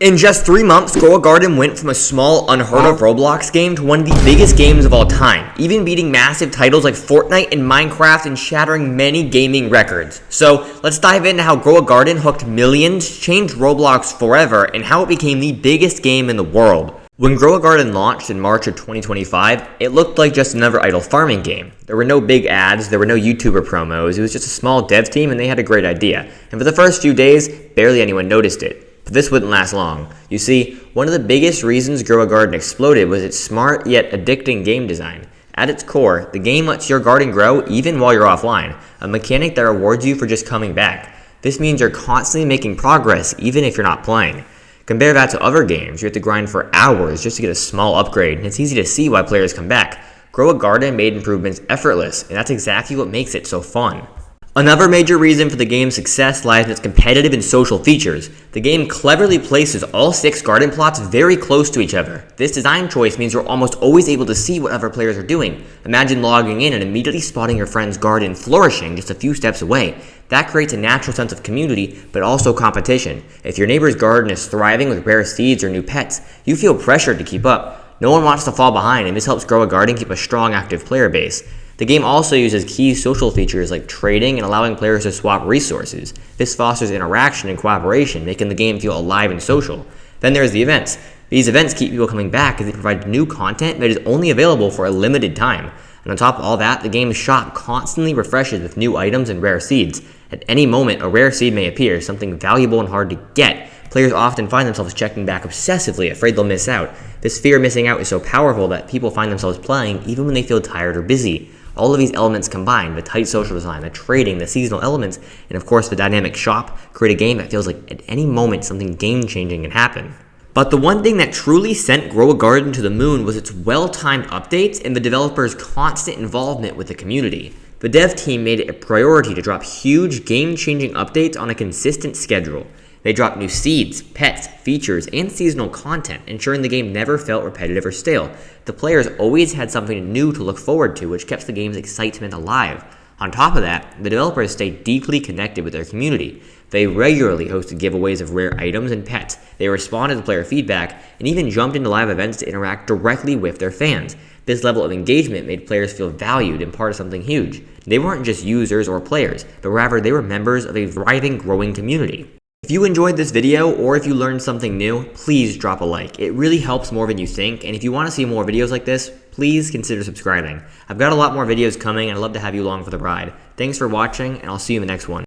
In just 3 months, Grow a Garden went from a small, unheard-of Roblox game to one of the biggest games of all time, even beating massive titles like Fortnite and Minecraft and shattering many gaming records. So, let's dive into how Grow a Garden hooked millions, changed Roblox forever, and how it became the biggest game in the world. When Grow a Garden launched in March of 2025, it looked like just another idle farming game. There were no big ads, there were no YouTuber promos, it was just a small dev team and they had a great idea. And for the first few days, barely anyone noticed it. But this wouldn't last long. You see, one of the biggest reasons Grow a Garden exploded was its smart yet addicting game design. At its core, the game lets your garden grow even while you're offline, a mechanic that rewards you for just coming back. This means you're constantly making progress even if you're not playing. Compare that to other games, you have to grind for hours just to get a small upgrade, and it's easy to see why players come back. Grow a Garden made improvements effortless, and that's exactly what makes it so fun. Another major reason for the game's success lies in its competitive and social features. The game cleverly places all 6 garden plots very close to each other. This design choice means you're almost always able to see what other players are doing. Imagine logging in and immediately spotting your friend's garden flourishing just a few steps away. That creates a natural sense of community, but also competition. If your neighbor's garden is thriving with rare seeds or new pets, you feel pressured to keep up. No one wants to fall behind, and this helps Grow a Garden keep a strong active player base. The game also uses key social features like trading and allowing players to swap resources. This fosters interaction and cooperation, making the game feel alive and social. Then there's the events. These events keep people coming back as they provide new content that is only available for a limited time. And on top of all that, the game's shop constantly refreshes with new items and rare seeds. At any moment, a rare seed may appear, something valuable and hard to get. Players often find themselves checking back obsessively, afraid they'll miss out. This fear of missing out is so powerful that people find themselves playing even when they feel tired or busy. All of these elements combined, the tight social design, the trading, the seasonal elements, and of course the dynamic shop, create a game that feels like at any moment something game-changing can happen. But the one thing that truly sent Grow a Garden to the moon was its well-timed updates and the developers' constant involvement with the community. The dev team made it a priority to drop huge game-changing updates on a consistent schedule. They dropped new seeds, pets, features, and seasonal content, ensuring the game never felt repetitive or stale. The players always had something new to look forward to, which kept the game's excitement alive. On top of that, the developers stayed deeply connected with their community. They regularly hosted giveaways of rare items and pets. They responded to player feedback, and even jumped into live events to interact directly with their fans. This level of engagement made players feel valued and part of something huge. They weren't just users or players, but rather they were members of a thriving, growing community. If you enjoyed this video, or if you learned something new, please drop a like. It really helps more than you think, and if you want to see more videos like this, please consider subscribing. I've got a lot more videos coming, and I'd love to have you along for the ride. Thanks for watching, and I'll see you in the next one.